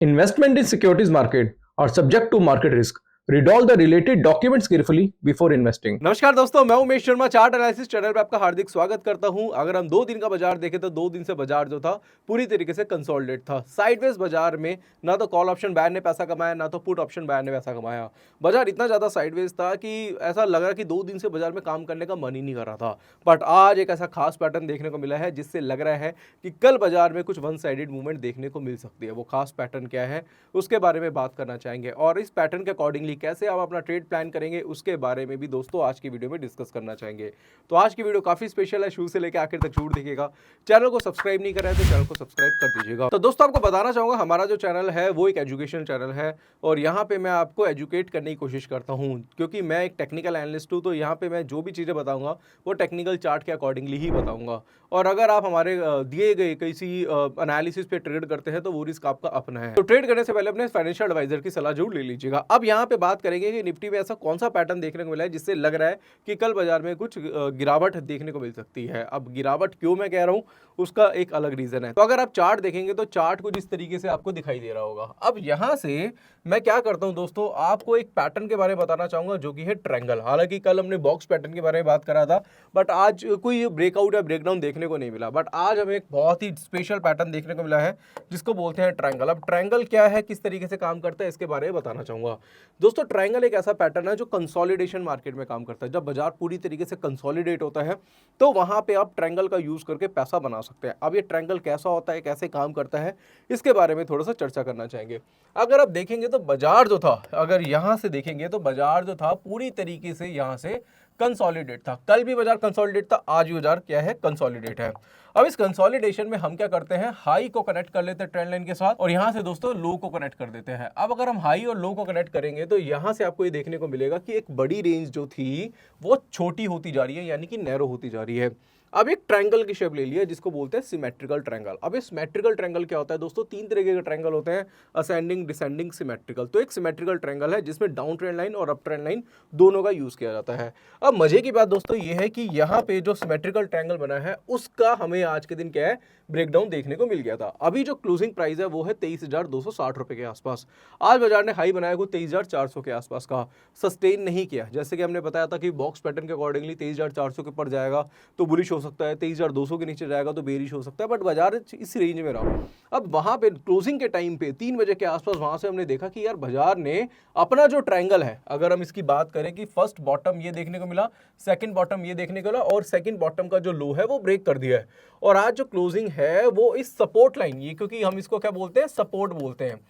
Investment in securities market are subject to market risk. Read all the related documents carefully before investing. नमस्कार दोस्तों, मैं Umesh Sharma chart analysis channel पे आपका हार्दिक स्वागत करता हूं। अगर हम 2 दिन का बाजार देखें तो 2 दिन से बाजार जो था पूरी तरीके से कंसोलिडेट था। साइडवेज बाजार में ना तो कॉल ऑप्शन बायर ने पैसा कमाया, ना तो पुट ऑप्शन बायर ने पैसा कमाया। बाजार इतना ज़्यादा साइडवेज था कि ऐसा लग रहा कि 2 दिन से बाजार में काम करने का मन ही नहीं कर रहा था। बट आज एक ऐसा खास पैटर्न देखने को मिला है जिससे लग रहा है कि कल बाजार में कुछ वन साइडेड मूवमेंट देखने को मिल सकती है। वो खास पैटर्न क्या है उसके बारे में बात करना चाहेंगे और इस पैटर्न के अकॉर्डिंगली कैसे आप अपना ट्रेड प्लान करेंगे उसके बारे में भी दोस्तों आज की वीडियो में डिस्कस करना चाहेंगे। तो आज की वीडियो काफी स्पेशल है, शुरू से लेकर आखिर तक जरूर देखिएगा। चैनल को सब्सक्राइब नहीं कर रहे हैं तो चैनल को सब्सक्राइब कर दीजिएगा। तो दोस्तों आपको बताना चाहूंगा हमारा जो चैनल है वो एक एजुकेशन चैनल है और यहाँ पे मैं आपको एजुकेट करने की कोशिश करता हूँ क्योंकि मैं एक टेक्निकल एनालिस्ट हूँ। तो यहाँ पे मैं जो भी चीज़ें बताऊंगा वो टेक्निकल चार्ट के अकॉर्डिंगली ही बताऊंगा और अगर आप हमारे दिए गए किसी एनालिसिस पे ट्रेड करते हैं तो वो रिस्क आपका अपना है। तो ट्रेड करने से पहले अपने फाइनेंशियल एडवाइजर की सलाह जरूर ले लीजिएगा। अब यहाँ पे बात करेंगे कि निफ्टी में ऐसा कौन सा पैटर्न देखने को मिला है जिससे लग रहा है कि कल बाजार में कुछ गिरावट देखने को मिल सकती है। अब गिरावट क्यों मैं कह रहा हूँ उसका एक अलग रीजन है। तो अगर आप चार्ट देखेंगे तो चार्ट कुछ इस तरीके से आपको दिखाई दे रहा होगा। अब यहाँ से मैं क्या करता हूँ दोस्तों, आपको एक पैटर्न के बारे में बताना चाहूंगा जो कि है ट्रायंगल। हालांकि कल हमने बॉक्स पैटर्न के बारे में बात करा था बट आज कोई ब्रेकआउट या ब्रेकडाउन देखने को नहीं मिला। बट आज हमें एक बहुत ही स्पेशल पैटर्न देखने को मिला है जिसको बोलते हैं ट्रायंगल। अब ट्रायंगल क्या है, किस तरीके से काम करता है, इसके बारे में बताना चाहूंगा दोस्तों। ट्रायंगल एक ऐसा पैटर्न है जो कंसोलिडेशन मार्केट में काम करता है। जब बाजार पूरी तरीके से कंसोलिडेट होता है तो वहां पे आप ट्रायंगल का यूज करके पैसा बना सकते हैं। अब ये ट्रायंगल कैसा होता है, कैसे काम करता है, इसके बारे में थोड़ा सा चर्चा करना चाहेंगे। अगर आप देखेंगे तो बाजार जो था, अगर यहां से देखेंगे तो बाजार जो था पूरी तरीके से यहां से कंसोलिडेट था। कल भी बाजार कंसोलिडेट था, आज भी बाजार क्या है, कंसोलिडेट है। अब इस कंसोलिडेशन में हम क्या करते हैं, हाई को कनेक्ट कर लेते हैं ट्रेंड लाइन के साथ और यहां से दोस्तों लो को कनेक्ट कर देते हैं। अब अगर हम हाई और लो को कनेक्ट करेंगे तो यहां से आपको ये देखने को मिलेगा कि एक बड़ी रेंज जो थी वो छोटी होती जा रही है, यानी कि नैरो होती जा रही है। अब एक ट्रायंगल की शेप ले लिया जिसको बोलते हैं सिमेट्रिकल ट्रायंगल। अब ये सिमेट्रिकल ट्रायंगल क्या होता है दोस्तों, 3 तरीके के ट्रायंगल होते हैं, असेंडिंग, डिसेंडिंग, सिमेट्रिकल। तो एक सिमेट्रिकल ट्रायंगल है जिसमें डाउन ट्रेंड लाइन और अप ट्रेंड लाइन दोनों का यूज किया जाता है। अब मजे की बात दोस्तों ये है कि यहाँ पे जो सिमेट्रिकल ट्रायंगल बना है उसका हमें आज के दिन क्या है, ब्रेकडाउन देखने को मिल गया था। अभी जो क्लोजिंग प्राइस है वो है 23,260 रुपए के आसपास। आज बाजार ने हाई बनाया को 23,400 के आसपास का, सस्टेन नहीं किया। जैसे कि हमने बताया था कि बॉक्स पैटर्न के अकॉर्डिंगली 23,400 के ऊपर जाएगा तो बुलिश हो सकता है, 23,200 के नीचे जाएगा तो बेरिश हो सकता है। बट बाजार इस रेंज में रहा। अब वहां पे क्लोजिंग के टाइम पे 3 बजे के आसपास वहां से हमने देखा कि यार बाजार ने अपना जो ट्रायंगल है, अगर हम इसकी बात करें कि फर्स्ट बॉटम ये देखने को मिला, सेकंड बॉटम ये देखने को मिला और सेकंड बॉटम का जो लो है वो ब्रेक कर दिया है। और आज जो क्लोजिंग है वो इस सपोर्ट लाइन, ये क्योंकि हम इसको क्या बोलते हैं, सपोर्ट बोलते हैं।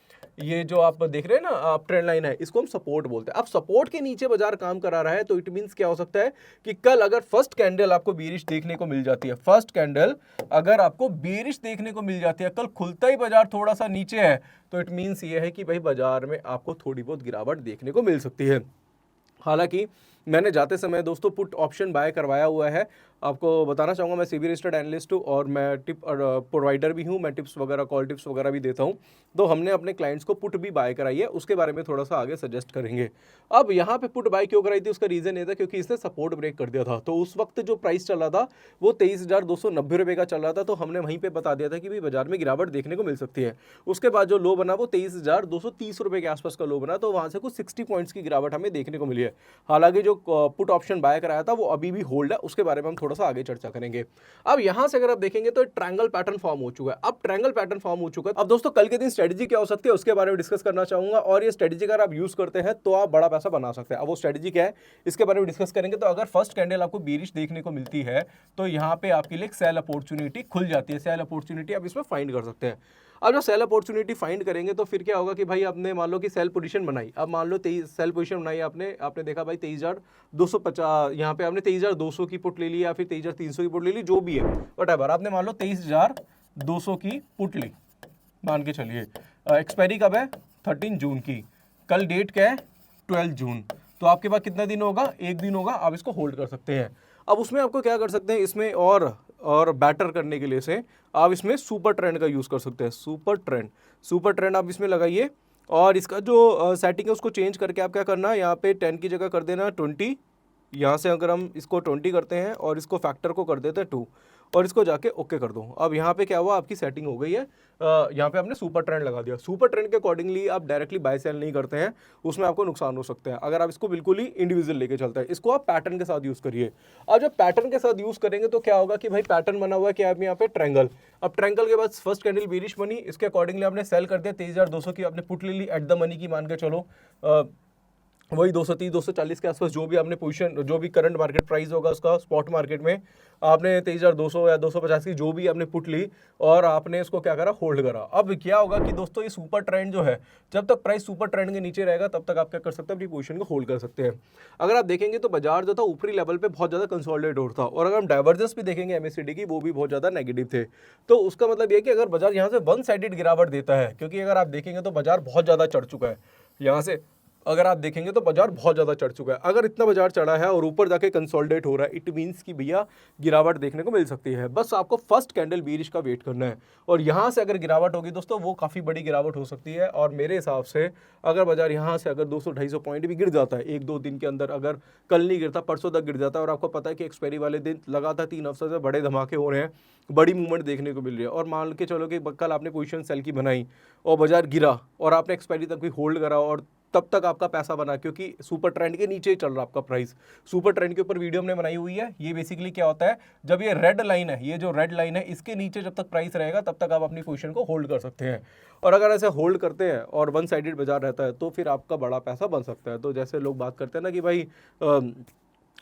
ये जो आप देख रहे हैं ना आप ट्रेंड लाइन है, इसको हम सपोर्ट बोलते हैं। अब सपोर्ट के नीचे बाजार काम करा रहा है तो इट मींस क्या हो सकता है कि कल अगर फर्स्ट कैंडल आपको बेरिश देखने को मिल जाती है, फर्स्ट कैंडल अगर आपको बेरिश देखने को मिल जाती है, कल खुलता ही बाजार थोड़ा सा नीचे है तो इट मींस ये है कि भाई बाजार में आपको थोड़ी बहुत गिरावट देखने को मिल सकती है। हालांकि मैंने जाते समय दोस्तों पुट ऑप्शन बाय करवाया हुआ है। आपको बताना चाहूँगा मैं सेबी रजिस्टर्ड एनालिस्ट हूँ और मैं टिप प्रोवाइडर भी हूँ, मैं टिप्स वगैरह, कॉल टिप्स वगैरह भी देता हूँ। तो हमने अपने क्लाइंट्स को पुट भी बाय कराई है, उसके बारे में थोड़ा सा आगे सजेस्ट करेंगे। अब यहाँ पे पुट बाय क्यों कराई थी उसका रीज़न ये था क्योंकि इसने सपोर्ट ब्रेक कर दिया था। तो उस वक्त जो प्राइस चल रहा था वो 23,290 रुपये का चल रहा था, तो हमने वहीं पर बता दिया था कि भाई बाजार में गिरावट देखने को मिल सकती है। उसके बाद जो लो बना वो 23,230 रुपये के आसपास का लो बना, तो वहाँ से कुछ 60 पॉइंट्स की गिरावट हमें देखने को मिली है। हालांकि जो पुट ऑप्शन बाय कराया था वो अभी भी होल्ड है, उसके बारे में हम थोड़ा सा आगे चर्चा करेंगे। अब यहां से अगर आप देखेंगे तो ट्रायंगल पैटर्न फॉर्म हो चुका है। अब ट्रायंगल पैटर्न फॉर्म हो चुका है, अब दोस्तों कल के दिन स्ट्रेटजी क्या हो सकती है उसके बारे में डिस्कस करना चाहूंगा और ये स्ट्रेटजी अगर आप यूज करते हैं तो आप बड़ा पैसा बना सकते हैं। अब वो स्ट्रेटजी क्या है इसके बारे में डिस्कस करेंगे। तो अगर फर्स्ट कैंडल आपको बेरिश देखने को मिलती है तो यहाँ पे आपके लिए सेल अपॉर्चुनिटी खुल जाती है, सेल अपॉर्चुनिटी आप इसमें फाइंड कर सकते हैं। अब जब सेल अपॉर्चुनिटी फाइंड करेंगे तो फिर क्या होगा कि भाई आपने मान लो कि सेल पोजीशन बनाई, अब मान लो 23 सेल पोजीशन बनाई आपने देखा भाई 23,250, यहाँ पे आपने 23,200 की पुट ले ली या फिर 23,300 की पुट ले ली, जो भी है व्हाटएवर, आपने मान लो 23,200 की पुट ली, मान के चलिए। एक्सपायरी कब है, 13 जून की, कल डेट क्या है, 12 जून। तो आपके पास कितना दिन होगा, 1 दिन होगा, आप इसको होल्ड कर सकते हैं। अब उसमें आपको क्या कर सकते हैं, इसमें और बेटर करने के लिए से आप इसमें सुपर ट्रेंड का यूज़ कर सकते हैं। सुपर ट्रेंड आप इसमें लगाइए और इसका जो सेटिंग है उसको चेंज करके आप क्या करना है, यहाँ पे 10 की जगह कर देना 20। यहाँ से अगर हम इसको 20 करते हैं और इसको फैक्टर को कर देते हैं 2 और इसको जाके ओके कर दो। अब यहाँ पे क्या हुआ, आपकी सेटिंग हो गई है, यहाँ पे आपने सुपर ट्रेंड लगा दिया। सुपर ट्रेंड के अकॉर्डिंगली आप डायरेक्टली बाय सेल नहीं करते हैं, उसमें आपको नुकसान हो सकता है अगर आप इसको बिल्कुल ही इंडिविजुअल लेके चलते हैं। इसको आप पैटर्न के साथ यूज़ करिए। अब जब पैटर्न के साथ यूज़ करेंगे तो क्या होगा कि भाई पैटर्न बना हुआ है क्या, यहाँ पे ट्रायंगल। अब ट्रायंगल के बाद फर्स्ट कैंडल बेरिश बनी, इसके अकॉर्डिंगली आपने सेल कर दिया 23,200 की, आपने पुट ले ली एट द मनी की, मान के चलो वही 230 240 के आसपास जो भी आपने पोजीशन, जो भी करंट मार्केट प्राइस होगा उसका स्पॉट मार्केट में, आपने 23,200 या 250 की जो भी आपने पुट ली और आपने इसको क्या करा, होल्ड करा। अब क्या होगा कि दोस्तों ये सुपर ट्रेंड जो है, जब तक प्राइस सुपर ट्रेंड के नीचे रहेगा तब तक आप क्या कर सकते हैं, अपनी पोजीशन को होल्ड कर सकते हैं। अगर आप देखेंगे तो बाजार जो था ऊपरी लेवल पे बहुत ज़्यादा कंसोलिडेट हो रहा था, और अगर हम डाइवर्जेंस भी देखेंगे एमएससीडी की, वो भी बहुत ज़्यादा नेगेटिव थे। तो उसका मतलब ये कि अगर बाजार यहाँ से वन साइडेड गिरावट देता है, क्योंकि अगर आप देखेंगे तो बाजार बहुत ज़्यादा चढ़ चुका है, यहाँ से अगर आप देखेंगे तो बाजार बहुत ज़्यादा चढ़ चुका है। अगर इतना बाजार चढ़ा है और ऊपर जाके कंसोलिडेट हो रहा है, इट मीन्स कि भैया गिरावट देखने को मिल सकती है। बस आपको फर्स्ट कैंडल बीरिश का वेट करना है, और यहाँ से अगर गिरावट होगी दोस्तों, वो काफ़ी बड़ी गिरावट हो सकती है। और मेरे हिसाब से अगर बाजार यहाँ से अगर 200-250 पॉइंट भी गिर जाता है 1-2 दिन के अंदर, अगर कल नहीं गिरता परसों तक गिर जाता है, और आपको पता है कि एक्सपायरी वाले दिन लगातार 3 हफ्ते से बड़े धमाके हो रहे हैं, बड़ी मूवमेंट देखने को मिल रही है, और मान के चलो कि कल आपने पोजीशन सेल की बनाई और बाजार गिरा और आपने एक्सपायरी तक भी होल्ड करा, और तब तक आपका पैसा बना, क्योंकि सुपर ट्रेंड के नीचे ही चल रहा आपका प्राइस। सुपर ट्रेंड के ऊपर वीडियो हमने बनाई हुई है। ये बेसिकली क्या होता है, जब ये रेड लाइन है, ये जो रेड लाइन है, इसके नीचे जब तक प्राइस रहेगा तब तक आप अपनी पोजीशन को होल्ड कर सकते हैं। और अगर ऐसे होल्ड करते हैं और वन साइडेड बाजार रहता है तो फिर आपका बड़ा पैसा बन सकता है। तो जैसे लोग बात करते हैं ना कि भाई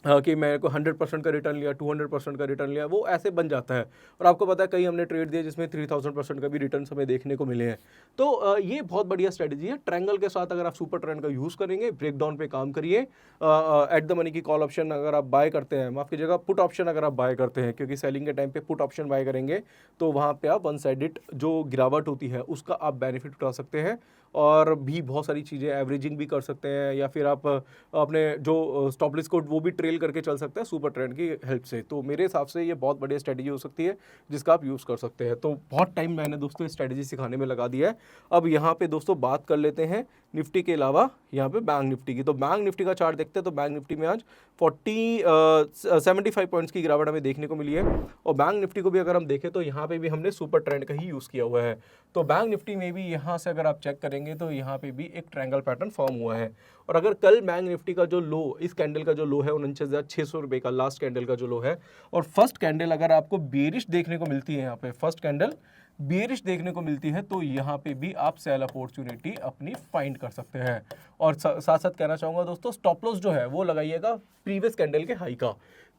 कि मेरे को 100% का रिटर्न लिया, 200% का रिटर्न लिया, वो ऐसे बन जाता है। और आपको पता है कई हमने ट्रेड दिए जिसमें 3000% का भी रिटर्न हमें देखने को मिले हैं। तो ये बहुत बढ़िया स्ट्रेटजी है। ट्रायंगल के साथ अगर आप सुपर ट्रेंड का यूज़ करेंगे, ब्रेकडाउन पे काम करिए। एट द मनी की कॉल ऑप्शन अगर आप बाय करते हैं, माफ़ कीजिएगा पुट ऑप्शन अगर आप बाय करते हैं, क्योंकि सेलिंग के टाइम पे पुट ऑप्शन बाय करेंगे तो वहाँ पे आप वन साइडेड जो गिरावट होती है उसका आप बेनिफिट उठा सकते हैं। और भी बहुत सारी चीज़ें, एवरेजिंग भी कर सकते हैं, या फिर आप अपने जो स्टॉप लॉस को वो भी ट्रेल करके चल सकते हैं सुपर ट्रेंड की हेल्प से। तो मेरे हिसाब से ये बहुत बढ़िया स्ट्रेटजी हो सकती है जिसका आप यूज़ कर सकते हैं। तो बहुत टाइम मैंने दोस्तों इस स्ट्रेटजी सिखाने में लगा दिया है। अब यहाँ पे दोस्तों बात कर लेते हैं निफ्टी के अलावा यहाँ पे बैंक निफ्टी की। तो बैंक निफ्टी का चार्ट देखते हैं तो बैंक निफ्टी में आज 75 पॉइंट्स की गिरावट हमें देखने को मिली है। और बैंक निफ्टी को भी अगर हम देखें तो यहाँ पे भी हमने सुपर ट्रेंड का ही यूज़ किया हुआ है। तो बैंक निफ्टी में भी यहाँ से अगर आप चेक करेंगे तो यहाँ पे भी एक ट्रायंगल पैटर्न फॉर्म हुआ है। और अगर कल बैंक निफ्टी का जो लो, इस कैंडल का जो लो है 49,600 रुपये का, लास्ट कैंडल का जो लो है, और फर्स्ट कैंडल अगर आपको बेरिश देखने को मिलती है, यहाँ पे फर्स्ट कैंडल बेरिश देखने को मिलती है, तो यहाँ पे भी आप सेल अपॉर्चुनिटी अपनी फाइंड कर सकते हैं। और साथ साथ कहना चाहूँगा दोस्तों, स्टॉप लॉस जो है वो लगाइएगा प्रीवियस कैंडल के हाई का।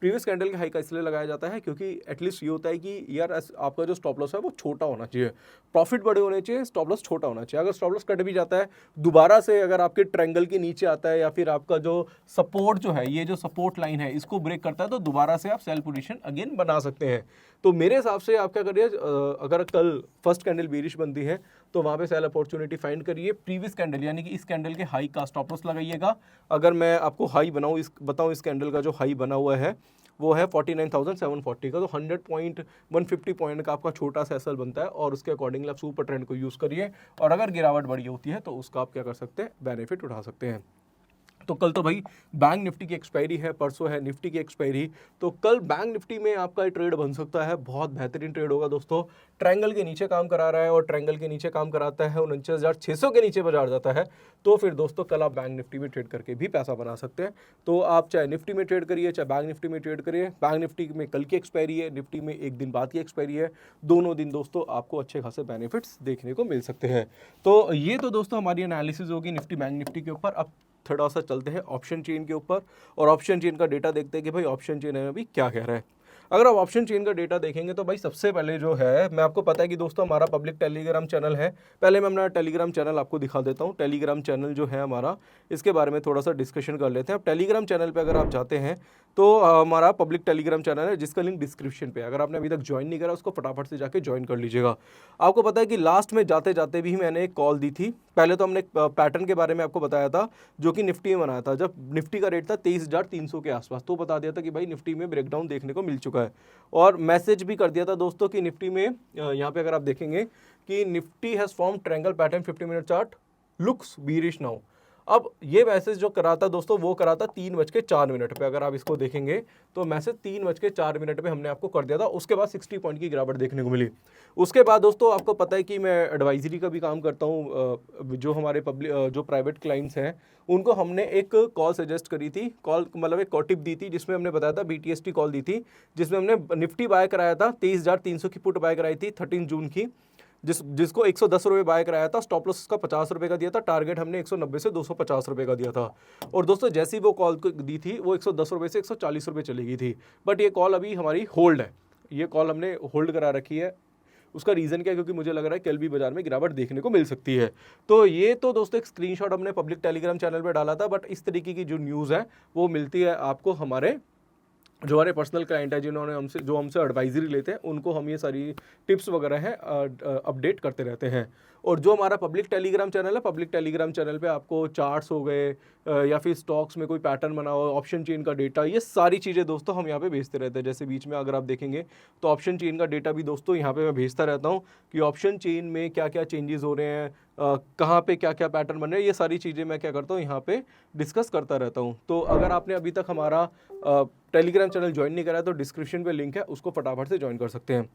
प्रीवियस कैंडल के हाई का इसलिए लगाया जाता है क्योंकि एटलीस्ट ये होता है कि यार आपका जो स्टॉप लॉस है वो छोटा होना चाहिए, प्रॉफिट बड़े होने चाहिए, स्टॉप लॉस छोटा होना चाहिए। अगर स्टॉप लॉस कट भी जाता है दोबारा से, अगर आपके ट्रायंगल के नीचे आता है, या फिर आपका जो सपोर्ट जो है, ये जो सपोर्ट लाइन है, इसको ब्रेक करता है, तो दोबारा से आप सेल पोजीशन अगेन बना सकते हैं। तो मेरे हिसाब से आप क्या करिए, अगर कल फर्स्ट कैंडल बेरिश बनती है तो वहाँ पे सेल अपॉर्चुनिटी फाइंड करिए। प्रीवियस कैंडल यानी कि इस कैंडल के हाई का स्टॉप लॉस लगाइएगा। अगर मैं आपको हाई बताऊँ इस कैंडल का जो हाई बना हुआ है वो है 49,740 का, तो 150 पॉइंट का आपका छोटा सा एसएल बनता है, और उसके अकॉर्डिंगली आप सुपर ट्रेंड को यूज़ करिए। और अगर गिरावट बड़ी होती है तो उसका आप क्या कर सकते हैं, बेनिफिट उठा सकते हैं। तो कल तो भाई बैंक निफ्टी की एक्सपायरी है, परसों है निफ्टी की एक्सपायरी, तो कल बैंक निफ्टी में आपका ट्रेड बन सकता है, बहुत बेहतरीन ट्रेड होगा दोस्तों। ट्रायंगल के नीचे काम करा रहा है और ट्रायंगल के नीचे काम कराता है, 49,600 के नीचे बाजार जाता है, तो फिर दोस्तों कल आप बैंक निफ्टी में ट्रेड करके भी पैसा बना सकते हैं। तो आप चाहे निफ्टी में ट्रेड करिए, चाहे बैंक निफ्टी में ट्रेड करिए। बैंक निफ्टी में कल की एक्सपायरी है, निफ्टी में एक दिन बाद की एक्सपायरी है, दोनों दिन दोस्तों आपको अच्छे खासे बेनिफिट्स देखने को मिल सकते हैं। तो ये तो दोस्तों हमारी एनालिसिस होगी निफ्टी बैंक निफ्टी के ऊपर। अब थोड़ा सा चलते हैं ऑप्शन चेन के ऊपर, और ऑप्शन चेन का डेटा देखते हैं कि भाई ऑप्शन चेन में अभी क्या कह रहा है। अगर आप ऑप्शन चेन का डेटा देखेंगे तो भाई सबसे पहले जो है, मैं आपको पता है कि दोस्तों हमारा पब्लिक टेलीग्राम चैनल है। पहले मैं अपना टेलीग्राम चैनल आपको दिखा देता हूँ। टेलीग्राम चैनल जो है हमारा, इसके बारे में थोड़ा सा डिस्कशन कर लेते हैं। अब टेलीग्राम चैनल पे अगर आप जाते हैं तो हमारा पब्लिक टेलीग्राम चैनल है जिसका लिंक डिस्क्रिप्शन पे, अगर आपने अभी तक ज्वाइन नहीं करा उसको फटाफट से जाके ज्वाइन कर लीजिएगा। आपको पता है कि लास्ट में जाते जाते भी मैंने एक कॉल दी थी। पहले तो हमने पैटर्न के बारे में आपको बताया था जो कि निफ्टी में बनाया था, जब निफ्टी का रेट था 23,300 के आसपास, तो बता दिया था कि भाई निफ्टी में ब्रेकडाउन देखने को मिल चुका है, और मैसेज भी कर दिया था दोस्तों कि निफ्टी में यहाँ पे अगर आप देखेंगे कि Nifty has form triangle pattern 50 minute chart looks bearish now. अब ये मैसेज जो करा था दोस्तों वो करा था 3:04 पे। अगर आप इसको देखेंगे तो मैसेज 3:04 पे हमने आपको कर दिया था। उसके बाद 60 पॉइंट की गिरावट देखने को मिली। उसके बाद दोस्तों आपको पता है कि मैं एडवाइजरी का भी काम करता हूँ। जो हमारे जो प्राइवेट क्लाइंट्स हैं उनको हमने एक कॉल सजेस्ट करी थी, कॉल मतलब एक टिप दी थी जिसमें हमने बताया था, BTST कॉल दी थी जिसमें हमने निफ्टी बाय कराया था, 23,300 की पुट बाय कराई थी 13 जून की, जिसको 110 रुपये बाय कराया था। स्टॉप लॉस उसका 50 रुपये का दिया था, टारगेट हमने 190 से 250 रुपये का दिया था। और दोस्तों जैसी वो कॉल दी थी वो 110 रुपये से 140 रुपये चली गई थी। बट ये कॉल अभी हमारी होल्ड है, ये कॉल हमने होल्ड करा रखी है। उसका रीज़न क्या है, क्योंकि मुझे लग रहा है कल भी बाजार में गिरावट देखने को मिल सकती है। तो ये तो दोस्तों एक स्क्रीनशॉट हमने पब्लिक टेलीग्राम चैनल पे डाला था। बट इस तरीके की जो न्यूज़ है वो मिलती है आपको हमारे जो हमारे पर्सनल क्लाइंट है, जिन्होंने हमसे एडवाइजरी लेते हैं, उनको हम ये सारी टिप्स वगैरह हैं अपडेट करते रहते हैं। और जो हमारा पब्लिक टेलीग्राम चैनल है, पब्लिक टेलीग्राम चैनल पे आपको चार्ट्स हो गए या फिर स्टॉक्स में कोई पैटर्न बना हो, ऑप्शन चेन का डेटा, ये सारी चीज़ें दोस्तों हम यहाँ पे भेजते रहते हैं। जैसे बीच में अगर आप देखेंगे तो ऑप्शन चेन का डेटा भी दोस्तों यहाँ पे मैं भेजता रहता हूँ कि ऑप्शन चेन में क्या क्या चेंजेस हो रहे हैं, कहाँ पे क्या क्या पैटर्न बन रहे हैं, ये सारी चीज़ें मैं क्या करता हूँ यहाँ पे डिस्कस करता रहता हूँ। तो अगर आपने अभी तक हमारा टेलीग्राम चैनल ज्वाइन नहीं करा है तो डिस्क्रिप्शन पे लिंक है, उसको फटाफट से ज्वाइन कर सकते हैं।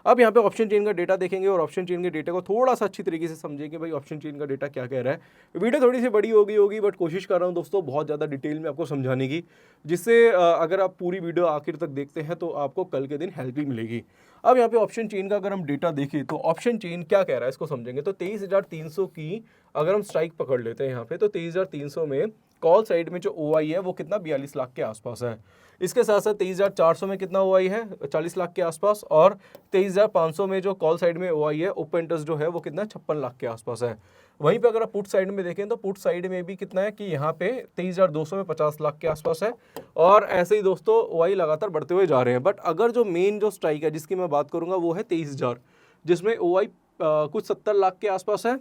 अब यहाँ पे ऑप्शन चेन का डेटा देखेंगे और ऑप्शन चेन के डेटा को थोड़ा सा अच्छी तरीके से समझेंगे भाई ऑप्शन चेन का डेटा क्या कह रहा है। वीडियो थोड़ी सी बड़ी होगी बट कोशिश कर रहा हूँ दोस्तों बहुत ज़्यादा डिटेल में आपको समझाने की, जिससे अगर आप पूरी वीडियो आखिर तक देखते हैं तो आपको कल के दिन हेल्प ही मिलेगी। अब यहाँ पे ऑप्शन चेन का अगर हम डेटा देखें तो ऑप्शन चेन क्या कह रहा है इसको समझेंगे। तो 23,300 की अगर हम स्ट्राइक पकड़ लेते हैं यहाँ पे, तो 23,300 में कॉल साइड में जो OI है वो कितना 42 लाख के आसपास है। इसके साथ साथ 23,400 में कितना OI है 40 लाख के आसपास, और 23,500 में जो कॉल साइड में OI है ओपन इंटरेस्ट जो है वो कितना 56 लाख के आसपास है। वहीं पे अगर आप पुट साइड में देखें तो पुट साइड में भी कितना है कि यहाँ पे 23,200 में 50 लाख के आसपास है। और ऐसे ही दोस्तों OI लगातार बढ़ते हुए जा रहे हैं। बट अगर जो मेन जो स्ट्राइक है जिसकी मैं बात करूंगा वो है 23,000, जिसमें OI कुछ 70 लाख के आसपास है।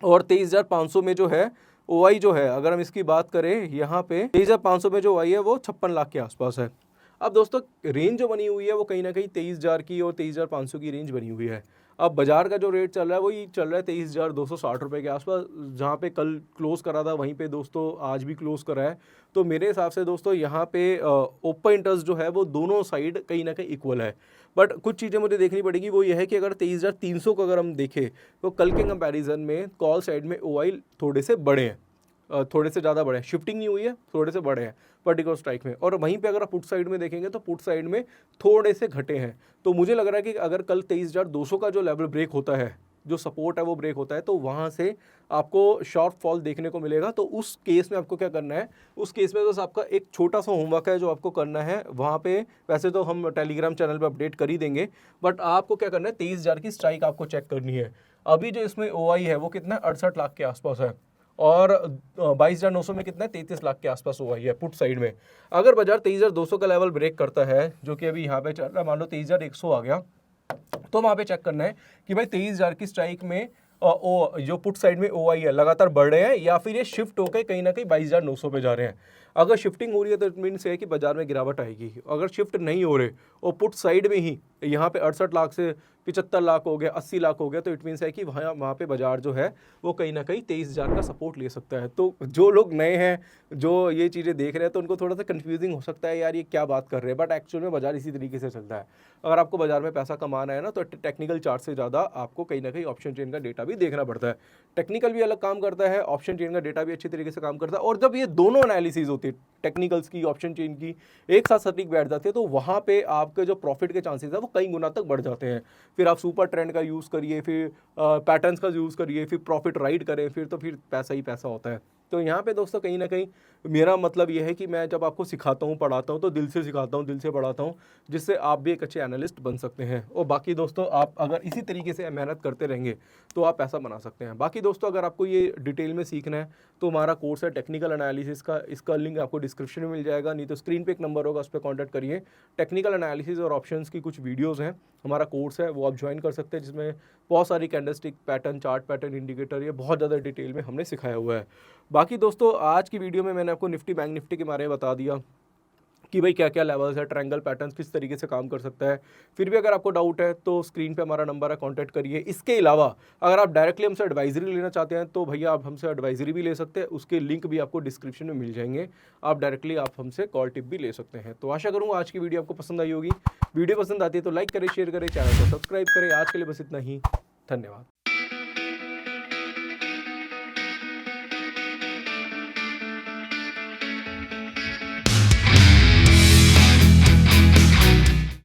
और 23,500 में जो है OI जो है, अगर हम इसकी बात करें यहाँ पे 23,500 में जो OI है वो 56 लाख के आसपास है। अब दोस्तों रेंज जो बनी हुई है वो कहीं ना कहीं 23,000 की और 23,500 की रेंज बनी हुई है। अब बाजार का जो रेट चल रहा है वही चल रहा है 23,260 रुपये के आसपास, जहाँ पे कल क्लोज करा था वहीं पे दोस्तों आज भी क्लोज करा है। तो मेरे हिसाब से दोस्तों यहाँ पे ओपन इंटरेस्ट जो है वो दोनों साइड कहीं ना कहीं इक्वल है। बट कुछ चीज़ें मुझे देखनी पड़ेगी, वो ये है कि अगर 23,300 को अगर हम देखें तो कल के कंपैरिजन में कॉल साइड में OI थोड़े से बड़े हैं, थोड़े से ज़्यादा बड़े हैं, शिफ्टिंग नहीं हुई है, थोड़े से बड़े हैं पर्टिकुलर स्ट्राइक में। और वहीं पे अगर आप पुट साइड में देखेंगे तो पुट साइड में थोड़े से घटे हैं। तो मुझे लग रहा है कि अगर कल 23,200 का जो लेवल ब्रेक होता है, जो सपोर्ट है वो ब्रेक होता है, तो वहाँ से आपको शॉर्ट फॉल देखने को मिलेगा। तो उस केस में आपको क्या करना है, उस केस में बस आपका एक छोटा सा होमवर्क है जो आपको करना है वहाँ पे। वैसे तो हम टेलीग्राम चैनल पे अपडेट कर ही देंगे, बट आपको क्या करना है 23,000 की स्ट्राइक आपको चेक करनी है। अभी जो इसमें OI है वो कितना 68 लाख के आसपास है, और 22,900 में कितना है 33 लाख के आसपास OI है पुट साइड में। अगर बाजार 23,200 का लेवल ब्रेक करता है, जो कि अभी यहाँ पे चल रहा है, मान लो 23,100 आ गया, तो वहाँ पे चेक करना है कि भाई 23,000 की स्ट्राइक में जो पुट साइड में OI है लगातार बढ़ रहे हैं या फिर ये शिफ्ट होकर कहीं ना कहीं 22,900 पे जा रहे हैं। अगर शिफ्टिंग हो रही है तो इट मीन्स है कि बाजार में गिरावट आएगी। अगर शिफ्ट नहीं हो रहे और पुट साइड में ही यहाँ पे 68 लाख से 75 लाख हो गया, 80 लाख हो गया, तो इट मीन्स है कि वहाँ पे बाजार जो है वो कहीं ना कहीं 23,000 का सपोर्ट ले सकता है। तो जो लोग नए हैं, जो ये चीज़ें देख रहे हैं, तो उनको थोड़ा सा कन्फ्यूजिंग हो सकता है यार ये क्या बात कर रहे हैं, बट एक्चुअल में बाजार इसी तरीके से चलता है। अगर आपको बाजार में पैसा कमाना है ना तो टेक्निकल चार्ट से ज़्यादा आपको कहीं ना कहीं ऑप्शन चेन का डेटा भी देखना पड़ता है। टेक्निकल भी अलग काम करता है, ऑप्शन चेन का डेटा भी अच्छी तरीके से काम करता है। और जब ये दोनों एनालिसिस होती है, टेक्निकल्स की, ऑप्शन चेन की, एक साथ सटीक बैठ जाते हैं, तो वहाँ पे आपके जो प्रॉफिट के चांसेस है वो कई गुना तक बढ़ जाते हैं। फिर आप सुपर ट्रेंड का यूज़ करिए, फिर पैटर्न्स का यूज़ करिए, फिर प्रॉफिट राइड करें, फिर पैसा ही पैसा होता है। तो यहाँ पे दोस्तों कहीं ना कहीं मेरा मतलब ये है कि मैं जब आपको सिखाता हूँ, पढ़ाता हूँ, तो दिल से सिखाता हूँ, दिल से पढ़ाता हूँ, जिससे आप भी एक अच्छे एनालिस्ट बन सकते हैं। और बाकी दोस्तों आप अगर इसी तरीके से मेहनत करते रहेंगे तो आप पैसा बना सकते हैं। बाकी दोस्तों अगर आपको ये डिटेल में सीखना है तो हमारा कोर्स है टेक्निकल एनालिसिस का, इसका लिंक आपको डिस्क्रिप्शन में मिल जाएगा, नहीं तो स्क्रीन पे एक नंबर होगा, उस पर कॉन्टैक्ट करिए। टेक्निकल एनालिसिस और ऑप्शंस की कुछ वीडियोज़ हैं, हमारा कोर्स है वो आप ज्वाइन कर सकते हैं, जिसमें बहुत सारी candlestick pattern, chart pattern, indicator, ये बहुत ज़्यादा डिटेल में हमने सिखाया हुआ है। बाकी दोस्तों आज की वीडियो में मैंने आपको निफ्टी बैंक निफ्टी के बारे में बता दिया, कि भाई क्या क्या लेवल्स है, ट्रायंगल पैटर्न्स किस तरीके से काम कर सकता है। फिर भी अगर आपको डाउट है तो स्क्रीन पे हमारा नंबर है, कांटेक्ट करिए। इसके अलावा अगर आप डायरेक्टली हमसे एडवाइजरी लेना चाहते हैं तो भैया आप हमसे एडवाइजरी भी ले सकते हैं, उसके लिंक भी आपको डिस्क्रिप्शन में मिल जाएंगे। आप डायरेक्टली आप हमसे कॉल टिप भी ले सकते हैं। तो आशा करूँगा आज की वीडियो आपको पसंद आई होगी। वीडियो पसंद आती है तो लाइक करें, शेयर करें, चैनल को सब्सक्राइब करें। आज के लिए बस इतना ही, धन्यवाद।